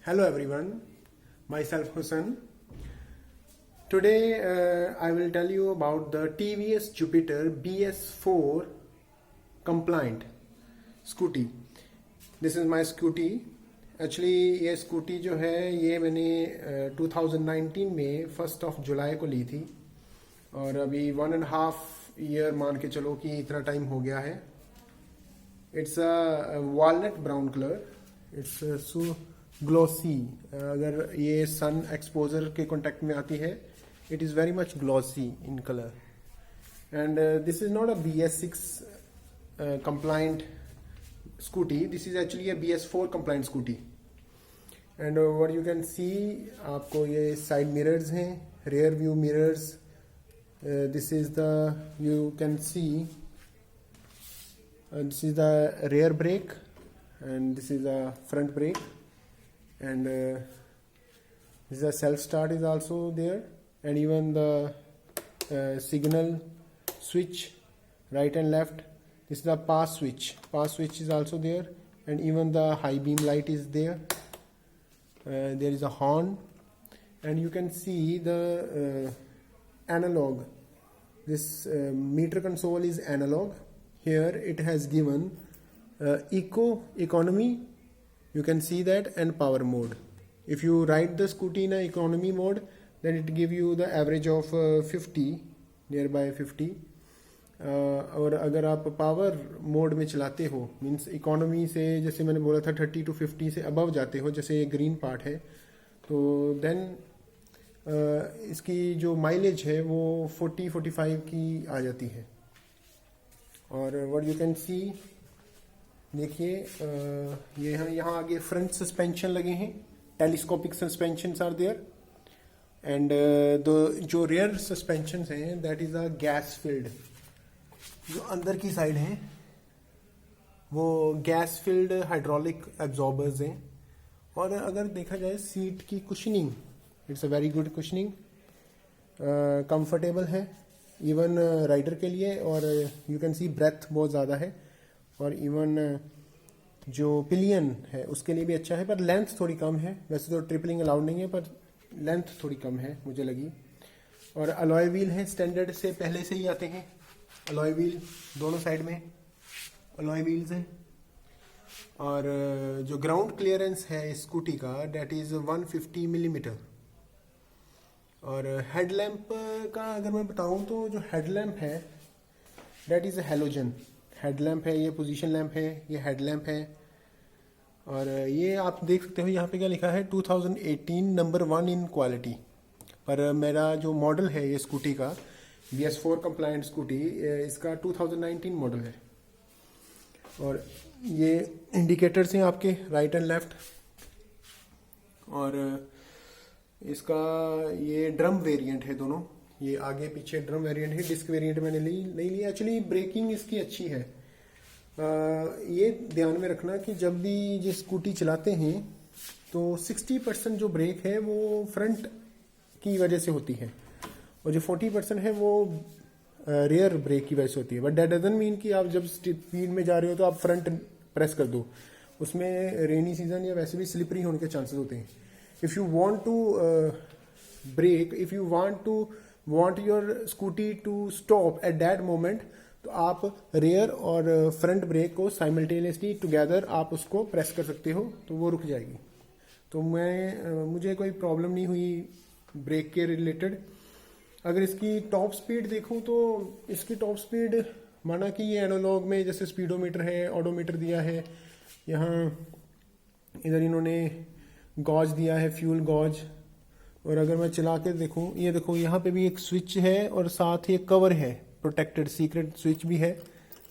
Hello everyone, myself Hussain. Today I will tell you about the TVS Jupiter BS4 compliant scooty. This is my scooty. Actually ये scooty जो है ये मैंने 2019 में 1 जुलाई को ली थी और अभी 1.5 ईयर मान के चलो कि इतना टाइम हो गया है. It's a walnut brown colour. It's so glossy. अगर ये सन एक्सपोजर के कांटेक्ट में आती है it is very much glossy in colour. And this is not a BS6 compliant scooty. This is actually a BS4 compliant scooty. And what you can see, आपको ये side mirrors हैं, rear view mirrors. This is the, you can see this is the rear brake and this is the front brake, and this is a self start is also there, and even the signal switch right and left. This is the pass switch. Pass switch is also there, and even the high beam light is there. There is a horn, and you can see the analog. This meter console is analog. Here it has given economy, you can see that, and power mode. If you ride the scooty in a economy mode, then it give you the average of 50, nearby 50. और अगर आप power mode में चलाते हो, means economy से, जैसे मैंने बोला था 30 to 50 से अबव जाते हो, जैसे ये ग्रीन पार्ट है, तो देन इसकी जो माइलेज है वो 40-45 की आ जाती है. और व्हाट यू कैन सी, देखिए ये यहाँ आगे फ्रंट सस्पेंशन लगे हैं, telescopic suspension are there, and जो रियर सस्पेंशन हैं that is a gas filled. जो अंदर की साइड है वो गैस फिल्ड हाइड्रोलिक एब्जॉर्बर्स हैं. और अगर देखा जाए सीट की cushioning, it's a very good cushioning, comfortable है इवन राइडर के लिए. और यू कैन सी ब्रेथ बहुत ज़्यादा है, और इवन जो पिलियन है उसके लिए भी अच्छा है, पर लेंथ थोड़ी कम है. वैसे तो ट्रिपलिंग अलाउड नहीं है, पर लेंथ थोड़ी कम है मुझे लगी. और अलॉय व्हील है, स्टैंडर्ड से पहले से ही आते हैं अलॉय व्हील, दोनों साइड में अलॉय व्हील्स हैं. और जो ग्राउंड क्लियरेंस है स्कूटी का डेट इज़ 150 मिलीमीटर. और हेडलैम्प का अगर मैं बताऊं तो जो हेडलैम्प है डेट इज़ हेलोजन हेडलैम्प है. ये पोजीशन लैम्प है, ये हेडलैम्प है. और ये आप देख सकते हो यहाँ पे क्या लिखा है, 2018 नंबर 1 इन क्वालिटी. पर मेरा जो मॉडल है ये स्कूटी का BS4 कंप्लायंट स्कूटी, इसका 2019 मॉडल है. और ये इंडिकेटर्स हैं आपके राइट एंड लेफ्ट. और इसका ये ड्रम वेरिएंट है दोनों, ये आगे पीछे ड्रम वेरिएंट है. डिस्क वेरिएंट मैंने नहीं ली. एक्चुअली ब्रेकिंग इसकी अच्छी है. ये ध्यान में रखना कि जब भी ये स्कूटी चलाते हैं तो 60% जो ब्रेक है वो फ्रंट की वजह से होती है, और जो 40% है वो रियर ब्रेक की वजह से होती है. बट दैट डजंट मीन कि आप जब स्पीड में जा रहे हो तो आप फ्रंट प्रेस कर दो. उसमें रेनी सीजन या वैसे भी स्लिपरी होने के चांसेस होते हैं. If you want to brake, if you want your scooty to stop at that moment, तो आप रियर और फ्रंट ब्रेक को साइमल्टेनियसली टुगेदर आप उसको प्रेस कर सकते हो, तो वो रुक जाएगी. तो मुझे कोई प्रॉब्लम नहीं हुई ब्रेक के रिलेटेड. अगर इसकी टॉप स्पीड देखूं तो इसकी टॉप स्पीड, माना कि ये एनालॉग में जैसे स्पीडोमीटर है, ऑडोमीटर दिया है, यहाँ इधर इन्होंने गॉज दिया है, फ्यूल गॉज. और अगर मैं चला के देखूं, ये देखो यहाँ पे भी एक स्विच है और साथ ही एक कवर है, प्रोटेक्टेड सीक्रेट स्विच भी है.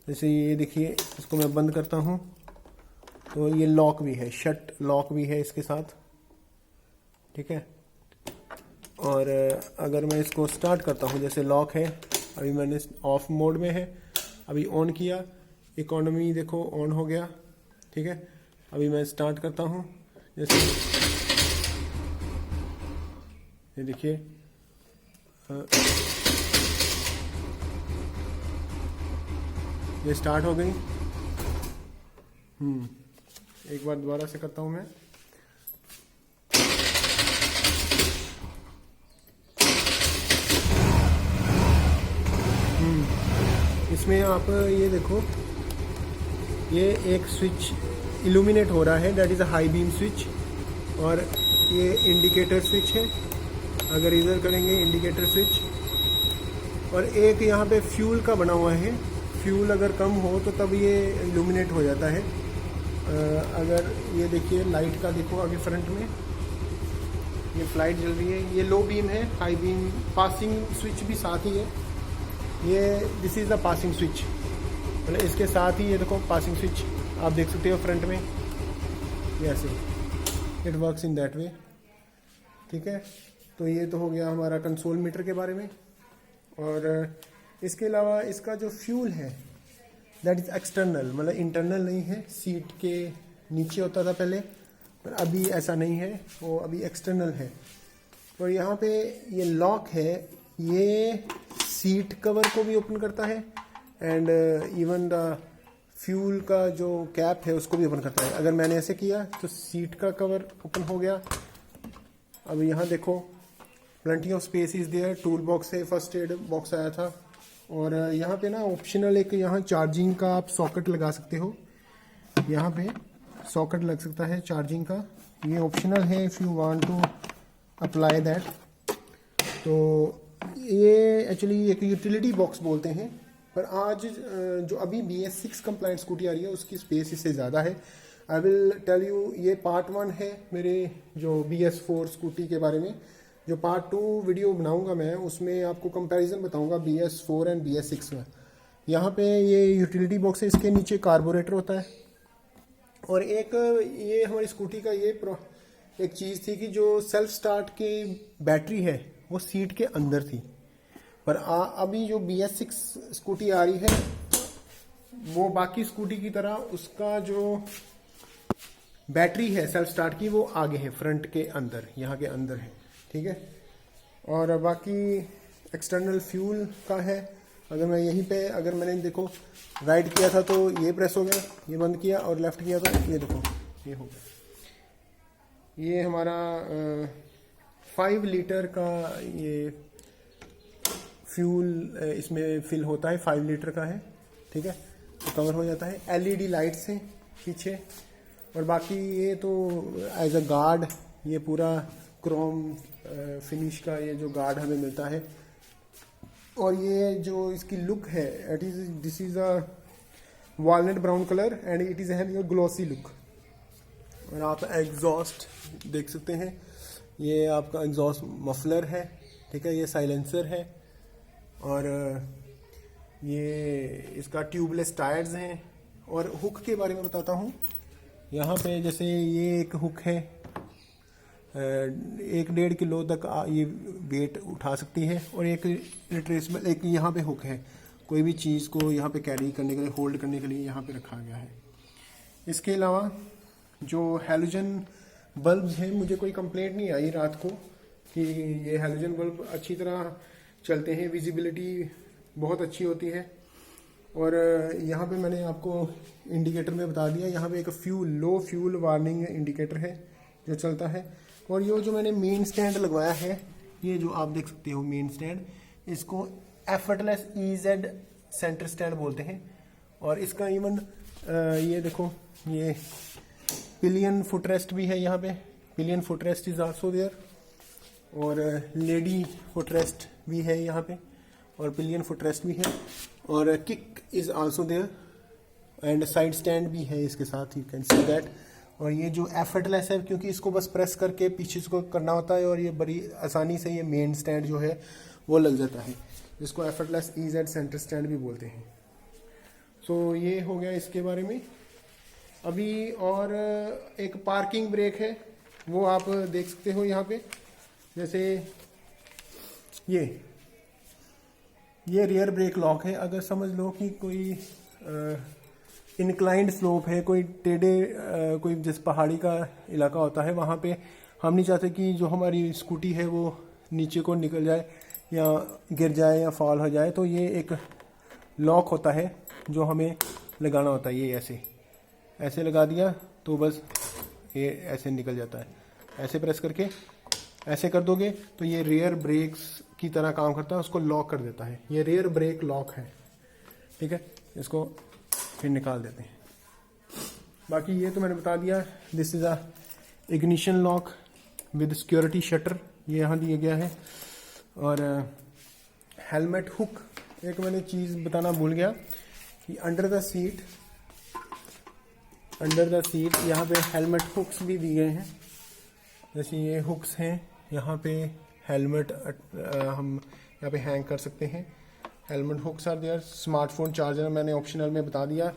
जैसे ये देखिए, इसको मैं बंद करता हूँ तो ये लॉक भी है, शट लॉक भी है इसके साथ, ठीक है. और अगर मैं इसको स्टार्ट करता हूँ, जैसे लॉक है, अभी मैंने ऑफ मोड में है, अभी ऑन किया, इकोनॉमी देखो ऑन हो गया, ठीक है. अभी मैं स्टार्ट करता हूँ, जैसे ये देखिए, ये स्टार्ट हो गई. एक बार दोबारा से करता हूँ मैं. इसमें आप ये देखो, ये एक स्विच इल्यूमिनेट हो रहा है, that is a high beam switch, और ये इंडिकेटर स्विच है, अगर इधर करेंगे इंडिकेटर स्विच, और एक यहाँ पे फ्यूल का बना हुआ है, फ्यूल अगर कम हो तो तब ये इल्यूमिनेट हो जाता है। अगर ये देखिए लाइट का देखो आगे फ्रंट में, ये फ्लाइट जल रही है, ये लो बीम है, हाई बीम, पासिंग स्विच भी साथ ही है, ये this is the passing switch, मतलब इसके साथ ही ये देखो पासिंग स्विच आप देख सकते हो फ्रंट में, ये ऐसे it works in that way. ठीक है, तो ये तो हो गया हमारा कंसोल मीटर के बारे में। और इसके अलावा इसका जो फ्यूल है दैट इज़ एक्सटर्नल, मतलब इंटरनल नहीं है, सीट के नीचे होता था पहले, पर अभी ऐसा नहीं है, वो अभी एक्सटर्नल है। और यहाँ पे ये लॉक है, ये सीट कवर को भी ओपन करता है, एंड इवन द फ्यूल का जो कैप है उसको भी ओपन करता है। अगर मैंने ऐसे किया तो सीट का कवर ओपन हो गया। अब यहाँ देखो, plenty of space is there, tool box है, फर्स्ट एड बॉक्स आया था, और यहाँ पे ना ऑप्शनल एक यहाँ चार्जिंग का आप सॉकेट लगा सकते हो, यहाँ पे सॉकेट लग सकता है चार्जिंग का, ये ऑप्शनल है if you want to apply that. तो ये एक्चुअली एक यूटिलिटी बॉक्स बोलते हैं, पर आज जो अभी BS6 कंप्लाइंट स्कूटी आ रही है उसकी स्पेस इससे ज़्यादा है। आई विल टेल यू, ये पार्ट 1 है मेरे जो BS4 स्कूटी के बारे में। जो पार्ट 2 वीडियो बनाऊंगा मैं, उसमें आपको कंपैरिजन बताऊंगा BS4 एंड BS6 में। यहाँ पे ये यूटिलिटी बॉक्स है, इसके नीचे कार्बोरेटर होता है, और एक ये हमारी स्कूटी का ये एक चीज़ थी कि जो सेल्फ स्टार्ट की बैटरी है वो सीट के अंदर थी, पर अभी जो BS6 स्कूटी आ रही है वो बाकी स्कूटी की तरह उसका जो बैटरी है सेल्फ स्टार्ट की वो आगे है, फ्रंट के अंदर, यहाँ के अंदर है। ठीक है, और बाकी एक्सटर्नल फ्यूल का है। अगर मैं यहीं पे, अगर मैंने देखो राइट किया था तो ये प्रेस हो गया, ये बंद किया, और लेफ्ट किया तो ये देखो ये हो गया। ये हमारा 5 लीटर का ये फ्यूल इसमें फिल होता है, 5 लीटर का है। ठीक है, तो कवर हो जाता है। LED लाइट्स हैं पीछे, और बाकी ये तो एज अ गार्ड, ये पूरा क्रोम फिनिश का ये जो गार्ड हमें मिलता है। और ये जो इसकी लुक है, this is a walnut brown colour and it is having a glossy look. और आप एग्जॉस्ट देख सकते हैं, ये आपका एग्जॉस्ट मफलर है। ठीक है, ये साइलेंसर है, और ये इसका ट्यूबलेस टायर्स हैं। और हुक के बारे में बताता हूँ, यहाँ पे जैसे ये एक हुक है, 1-1.5 किलो तक ये वेट उठा सकती है, और एक रिट्रेसेबल एक यहाँ पे हुक है, कोई भी चीज़ को यहाँ पे कैरी करने के लिए, होल्ड करने के लिए यहाँ पे रखा गया है। इसके अलावा जो हैलोजन बल्ब हैं, मुझे कोई कंप्लेंट नहीं आई रात को कि ये हैलोजन बल्ब अच्छी तरह चलते हैं, विजिबिलिटी बहुत अच्छी होती है। और यहाँ पे मैंने आपको इंडिकेटर में बता दिया, यहाँ पे एक लो फ्यूल वार्निंग इंडिकेटर है जो चलता है। और ये जो मैंने मेन स्टैंड लगवाया है, ये जो आप देख सकते हो मेन स्टैंड, इसको एफर्टलेस EZ सेंटर स्टैंड बोलते हैं। और इसका इवन ये देखो, ये पिलियन फुटरेस्ट भी है, यहाँ पे pillion footrest is also there, और लेडी फुटरेस्ट भी है यहाँ पे, और पिलियन फुटरेस्ट भी है, और kick is also there, and side stand भी है इसके साथ, यू कैन सी दैट। और ये जो एफर्टलेस है, क्योंकि इसको बस प्रेस करके पीछे को करना होता है, और ये बड़ी आसानी से ये मेन स्टैंड जो है वो लग जाता है, जिसको एफर्टलेस EZ सेंटर स्टैंड भी बोलते हैं। सो ये हो गया इसके बारे में। अभी और एक पार्किंग ब्रेक है, वो आप देख सकते हो यहाँ पे, जैसे ये रियर ब्रेक लॉक है। अगर समझ लो कि कोई इंक्लाइंड स्लोप है, कोई टेढ़े कोई जैसे पहाड़ी का इलाका होता है, वहाँ पे हम नहीं चाहते कि जो हमारी स्कूटी है वो नीचे को निकल जाए या गिर जाए या फॉल हो जाए, तो ये एक लॉक होता है जो हमें लगाना होता है। ये ऐसे लगा दिया तो बस ये ऐसे निकल जाता है, ऐसे प्रेस करके ऐसे कर दोगे तो ये रियर ब्रेक्स की तरह काम करता है, उसको लॉक कर देता है। ये रियर ब्रेक लॉक है। ठीक है, इसको फिर निकाल देते हैं। बाकी ये तो मैंने बता दिया। This is a ignition lock with security shutter, ये यहाँ दिया गया है। और हेलमेट हुक, एक मैंने चीज़ बताना भूल गया कि अंडर द सीट यहाँ पे हेलमेट हुक्स भी दिए हैं। जैसे ये हुक्स हैं, यहाँ पे हेलमेट हम यहाँ पे हैंग कर सकते हैं। Helmet hooks are there. Smartphone charger मैंने ऑप्शनल में बता दिया।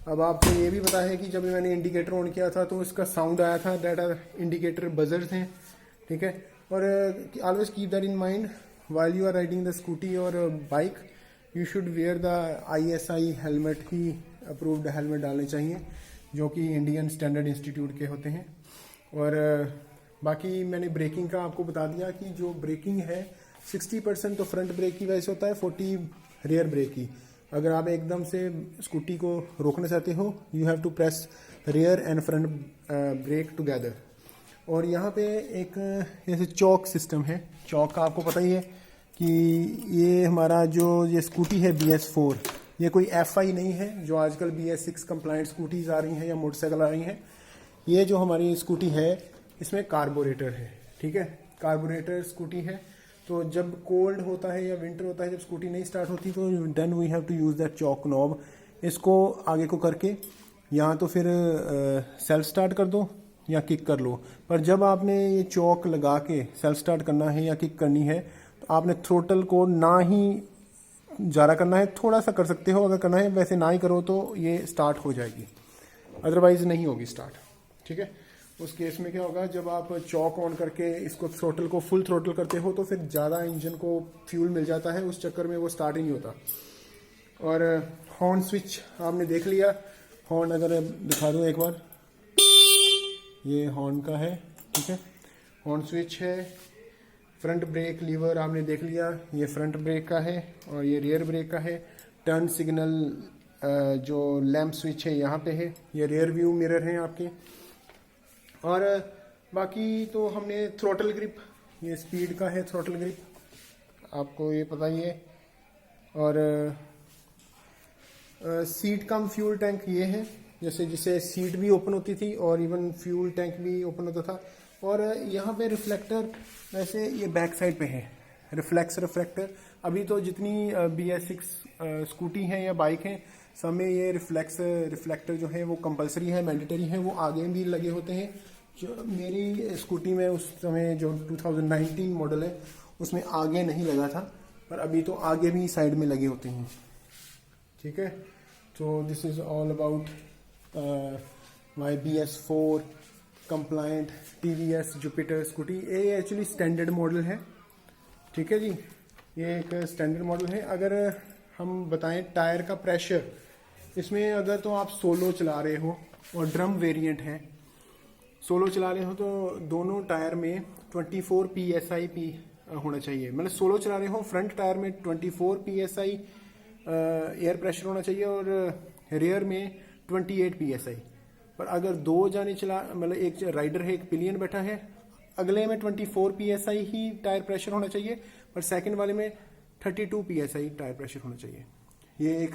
अब आपको ये भी पता है कि जब मैंने इंडिकेटर ऑन किया था तो इसका साउंड आया था, दैट आर इंडिकेटर बजर्स हैं, ठीक है। और always keep that in mind while you are riding the scooty और bike, you should wear the ISI helmet ही अप्रूव्ड हेलमेट डालने चाहिए, जो कि इंडियन स्टैंडर्ड इंस्टीट्यूट के होते हैं। और बाकी मैंने ब्रेकिंग का आपको बता दिया कि जो ब्रेकिंग है 60% तो फ्रंट ब्रेक की वजह से होता है, 40 रियर ब्रेक की। अगर आप एकदम से स्कूटी को रोकना चाहते हो, you have to press rear and front brake together. और यहाँ पे एक जैसे चौक सिस्टम है। चौक का आपको पता ही है कि ये हमारा जो ये स्कूटी है BS4, ये कोई FI नहीं है जो आजकल BS6 कंप्लाइंट स्कूटीज आ रही हैं या मोटरसाइकिल आ रही हैं। ये जो हमारी स्कूटी है इसमें कार्बोरेटर है, ठीक है, कार्बोरेटर स्कूटी है। तो जब कोल्ड होता है या विंटर होता है, जब स्कूटी नहीं स्टार्ट होती, तो then we have to use that choke knob. इसको आगे को करके या तो फिर सेल्फ स्टार्ट कर दो या किक कर लो। पर जब आपने ये चौक लगा के सेल्फ स्टार्ट करना है या किक करनी है, तो आपने थ्रोटल को ना ही ज़्यादा करना है, थोड़ा सा कर सकते हो अगर करना है, वैसे ना ही करो तो ये स्टार्ट हो जाएगी, अदरवाइज नहीं होगी स्टार्ट, ठीक है। उस केस में क्या होगा, जब आप चौक ऑन करके इसको थ्रोटल को फुल थ्रोटल करते हो तो फिर ज़्यादा इंजन को फ्यूल मिल जाता है, उस चक्कर में वो स्टार्ट ही नहीं होता। और हॉर्न स्विच आपने देख लिया। हॉर्न अगर दिखा दूँ एक बार, ये हॉर्न का है, ठीक है, हॉर्न स्विच है। फ्रंट ब्रेक लीवर आपने देख लिया, ये फ्रंट ब्रेक का है और ये रियर ब्रेक का है। टर्न सिग्नल जो लैंप स्विच है यहाँ पे है, ये रियर व्यू मिरर है आपके। और बाकी तो हमने थ्रोटल ग्रिप, ये स्पीड का है थ्रोटल ग्रिप, आपको ये पता ही है। और सीट कम फ्यूल टैंक ये है, जैसे जिससे सीट भी ओपन होती थी और इवन फ्यूल टैंक भी ओपन होता था। और यहाँ पे रिफ्लेक्टर, वैसे ये बैक साइड पे है रिफ्लेक्टर। अभी तो जितनी BS6 स्कूटी हैं या बाइक हैं, सब में ये रिफ्लेक्टर जो है वो कंपलसरी है, मैंडेटरी है। वो आगे भी लगे होते हैं। जो मेरी स्कूटी में उस समय जो 2019 मॉडल है उसमें आगे नहीं लगा था, पर अभी तो आगे भी साइड में लगे होते हैं, ठीक है। तो this is all about my BS4 complaint TVS Jupiter scooty. ये एक्चुअली स्टैंडर्ड मॉडल है, ठीक है जी, ये एक स्टैंडर्ड मॉडल है। अगर हम बताएं टायर का प्रेशर, इसमें अगर तो आप सोलो चला रहे हो और ड्रम वेरिएंट है, सोलो चला रहे हो तो दोनों टायर में 24 PSI होना चाहिए। मतलब सोलो चला रहे हो फ्रंट टायर में 24 PSI एयर प्रेशर होना चाहिए और रियर में 28 PSI। पर अगर दो जाने चला, मतलब एक राइडर है, एक पिलियन बैठा है, अगले में 24 PSI ही टायर प्रेशर होना चाहिए, पर सेकंड वाले में 32 PSI टायर प्रेशर होना चाहिए। ये एक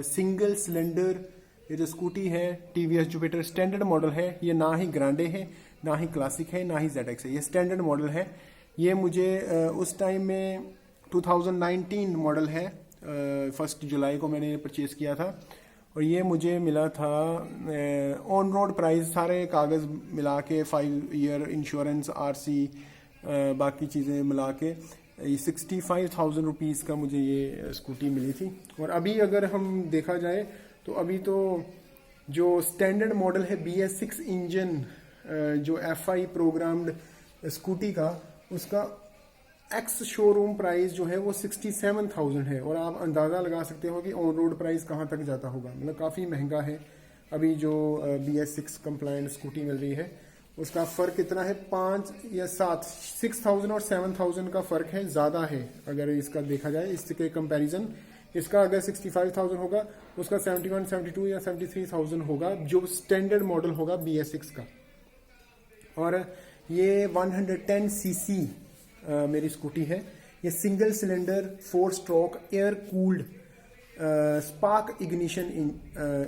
सिंगल सिलेंडर ये जो स्कूटी है TVS जुपिटर स्टैंडर्ड मॉडल है। ये ना ही ग्रांडे है, ना ही क्लासिक है, ना ही ZX है, ये स्टैंडर्ड मॉडल है। ये मुझे उस टाइम में 2019 मॉडल है, 1 जुलाई को मैंने परचेज किया था और ये मुझे मिला था ऑन रोड प्राइस, सारे कागज़ मिला के 5 ईयर इंश्योरेंस, RC, बाकी चीज़ें मिला के 65,000 रुपीज़ का मुझे ये स्कूटी मिली थी। और अभी अगर हम देखा जाए तो अभी तो जो स्टैंडर्ड मॉडल है BS6 इंजन जो FI प्रोग्राम्ड स्कूटी का, उसका एक्स शोरूम प्राइस जो है वो 67,000 है। और आप अंदाज़ा लगा सकते हो कि ऑन रोड प्राइस कहाँ तक जाता होगा, मतलब काफ़ी महंगा है। अभी जो BS6 कंप्लाइंट स्कूटी मिल रही है उसका फ़र्क कितना है, 5 या 7, 6,000 और 7,000 का फ़र्क है, ज़्यादा है अगर इसका देखा जाए। इसके कंपैरिजन इसका अगर 65,000 होगा, उसका 71, 72 या 73,000 होगा, जो स्टैंडर्ड मॉडल होगा BS6 का। और ये 110 cc मेरी स्कूटी है। ये single cylinder 4 stroke air cooled spark ignition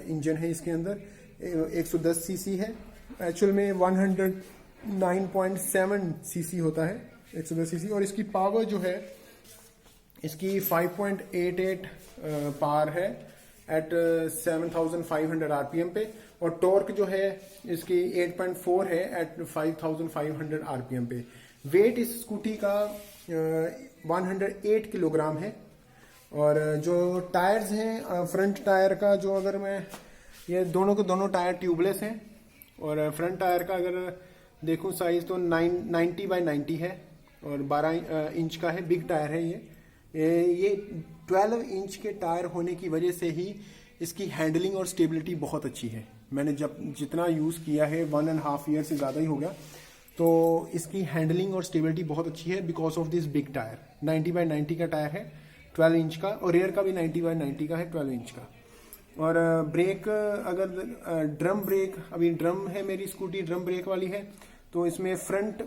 engine है इसके अंदर। 110 सीसी है, एक्चुअल में 109.7 सीसी होता है 110 सीसी। और इसकी पावर जो है इसकी 5.88 पावर है एट 7500 आरपीएम पे। और टॉर्क जो है इसकी 8.4 है एट 5500 आरपीएम पे। वेट इस स्कूटी का 108 किलोग्राम है। और जो टायर्स हैं, फ्रंट टायर का जो अगर मैं ये दोनों के दोनों टायर ट्यूबलेस हैं। और फ्रंट टायर का अगर देखूं साइज तो 90x90 है और 12 इंच का है, बिग टायर है ये 12 इंच के टायर होने की वजह से ही इसकी हैंडलिंग और स्टेबिलिटी बहुत अच्छी है। मैंने जब जितना यूज़ किया है 1.5 ईयर से ज़्यादा ही हो गया, तो इसकी हैंडलिंग और स्टेबिलिटी बहुत अच्छी है because of this big tyre. 90x90 का टायर है 12 इंच का, और रेयर का भी 90x90 का है 12 इंच का। और ब्रेक, अगर ड्रम ब्रेक, अभी ड्रम है मेरी स्कूटी ड्रम ब्रेक वाली है, तो इसमें फ्रंट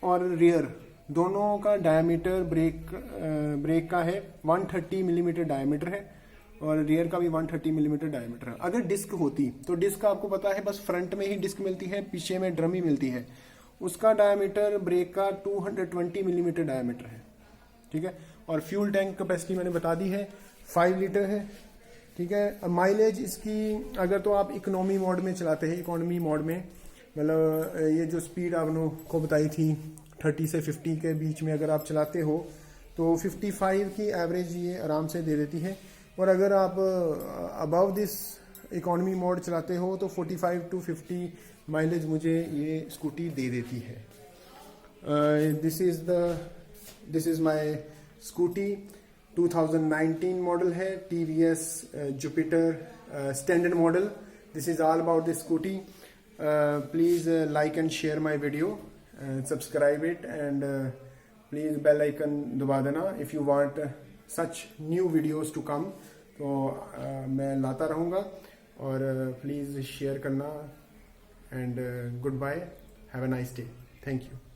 और रियर दोनों का डायमीटर ब्रेक का है 130 मिलीमीटर डायमीटर है, और रियर का भी 130 मिलीमीटर डायमीटर है। अगर डिस्क होती तो डिस्क का आपको पता है बस फ्रंट में ही डिस्क मिलती है, पीछे में ड्रम ही मिलती है। उसका डायमीटर ब्रेक का 220 मिलीमीटर डायमीटर है, ठीक है। और फ्यूल टैंक कैपेसिटी मैंने बता दी है 5 लीटर है, ठीक है। माइलेज इसकी अगर तो आप इकोनॉमी मोड में चलाते हैं, इकोनॉमी मोड में मतलब ये जो स्पीड आपको बताई थी 30 से 50 के बीच में अगर आप चलाते हो तो 55 की एवरेज ये आराम से दे देती है। और अगर आप अबव दिस इकोनॉमी मोड चलाते हो तो 45 to 50 माइलेज मुझे ये स्कूटी दे देती है। This is my scooty 2019 model है, TVS Jupiter standard model. This is all about this scooty. Please like and share my video, subscribe it, and please bell icon दबा देना if you want such new videos to come. तो मैं लाता रहूँगा, और please share करना। And good bye, have a nice day, thank you.